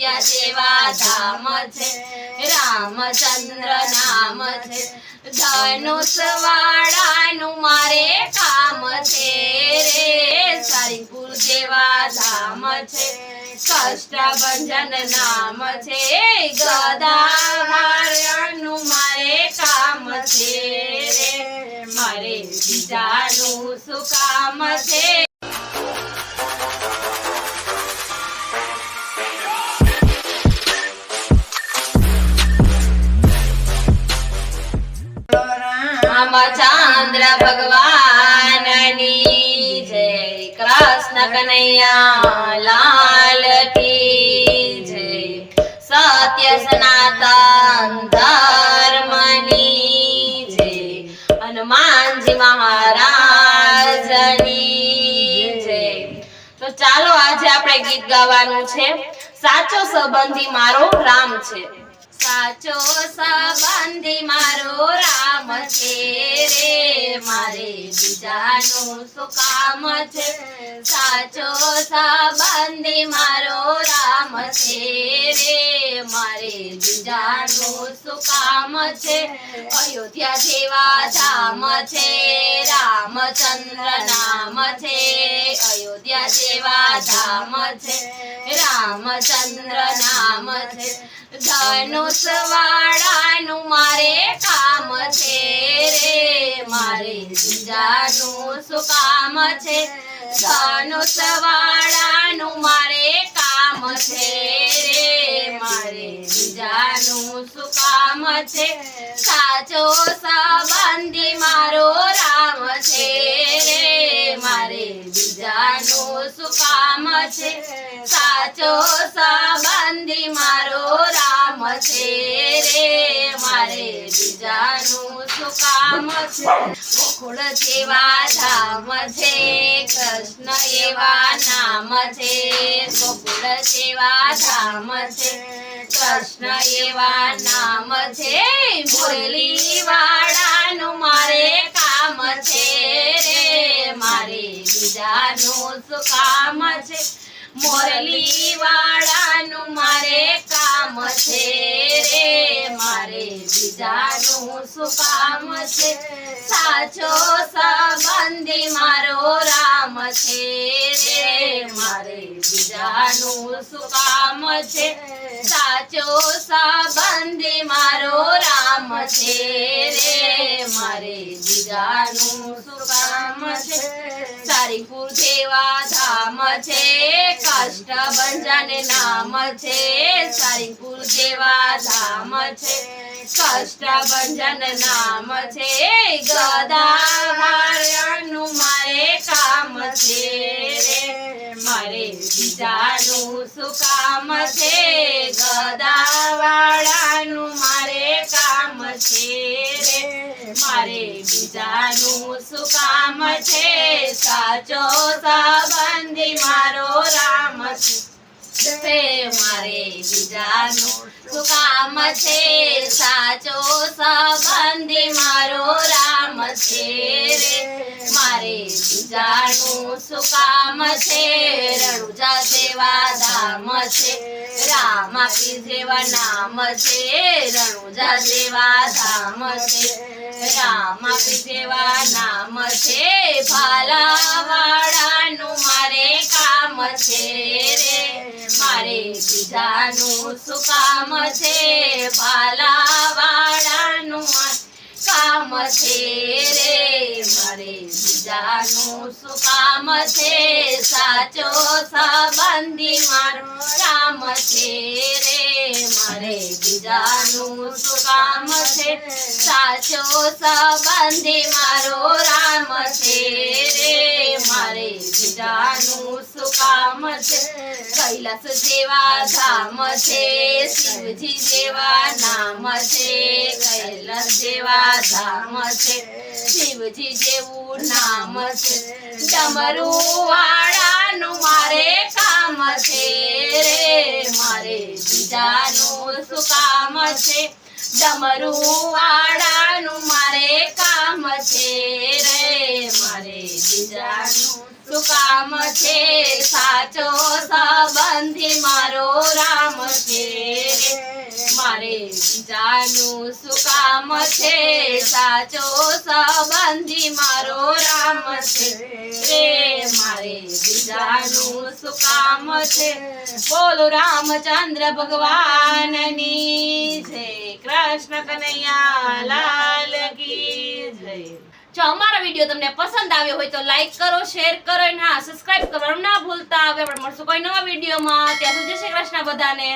અયોધ્યા જેવા ધામ છે રામચંદ્ર નામ છે ધનુષ વાળાનું મારે કામ છે રે સારીપુર જેવા ધામ છે કષ્ટભંજન નામ છે ગદાવાળાનું મારે કામ છે રે મારે બીજાનું શું કામ છે રામચંદ્ર ભગવાનની જય કૃષ્ણ કનૈયા લાલ કી જય સત્ય સનાતન ધર્મની જય હનુમાનજી મહારાજની જય। તો ચાલો આજે આપણે ગીત ગાવાનું છે સાચો સંબંધી મારો રામ છે। સાચો સંબંધી મારો રામ છે રે મારે બીજાનું શું કામ છે સાચો સંબંધી મારો રામ છે રે મારે બીજાનું શું કામ છે અયોધ્યા જેવા ધામ છે રામચંદ્ર નામ છે અયોધ્યા જેવા ધામ છે રામચંદ્ર નામ છે ધનુષ વાળાનું મારે કામ છે રે મારે બીજાનું શું કામ છે ધનુષ વાળાનું મારે કામ છે રે મારે બીજાનું શું કામ છે સાચો સંબંધી મારો રામ છે રે મારે બીજાનું શું કામ છે સાચો સંબંધી મારો રામ છે રે મારે બીજાનું શું કામ છે ગોકુળ જેવા ધામ છે કૃષ્ણ એવા નામ છે ગોકુળ જેવા ધામ છે કૃષ્ણ એવા નામ છે મુરલી વાળાનું મારે કામ છે રે મારે બીજાનું શું કામ છે મુરલી વાળાનું મારે કામ છે રે મારે બીજાનું શું કામ છે સાચો સંબંધી મારો રામ છે રે મારે બીજાનું શું કામ છે સાચો સંબંધી મારો રામ છે રે મારે બીજાનું શું કામ છે સારીપુર જેવા ધામ છે કષ્ટભંજન નામ છે સારીપુર જેવા ધામ છે કષ્ટભંજન નામ છે ગદાવાળાનું મારે કામ છે રે મારે બીજાનું શું કામ છે ગદાવાળાનું મારે કામ છે રે મારે બીજાનું શું કામ છે સાચો સંબંધી મારો રામ છે મારે બીજાનું શું કામ છે સાચો સંબંધી મારો રામ છે રે મારે બીજાનું શું કામ છે રણુજા જેવા ધામ છે રામાપી જેવા નામ છે રણુજા જેવા ધામ છે રામાપી જેવા નામ છે ભાલાવાળાનું મારે કામ છે રે મારે બીજાનું શું કામ છે ભાલાવાળાનું કામ છે રે મારે બીજાનું શું કામ છે સાચો સંબંધી મારો રામ છે રે મારે બીજાનું શું કામ છે સાચો સંબંધી મારો રામ છે રે મારે બીજાનું શું કામ છે કૈલાસ જેવા ધામ છે શિવજી જેવા નામ છે કૈલાસ જેવા ધામ છે શિવજી જેવું નામ છે ડમરૂ વાળાનું મારે કામ છે રે મારે બીજાનું શું કામ છે ડમરૂ વાળાનું મારે કામ છે રે મારે બીજાનું શું કામ છે સાચો સંબંધી મારો રામ છે રે મારે બીજાનું શું કામ છે સાચો સંબંધી મારો રામ છે રે મારે બીજાનું શું કામ છે બોલો રામચંદ્ર ભગવાનની જય કૃષ્ણ કનૈયા લાલ કી જય જો અમારો વિડીયો તમને પસંદ આવ્યો હોય તો લાઈક કરો શેર કરો અને હા સબસ્ક્રાઇબ કરવાનું ના ભૂલતા હવે આપણે મળશું કોઈ નવા વિડીયોમાં ત્યાં સુધી જય શ્રી કૃષ્ણ બધાને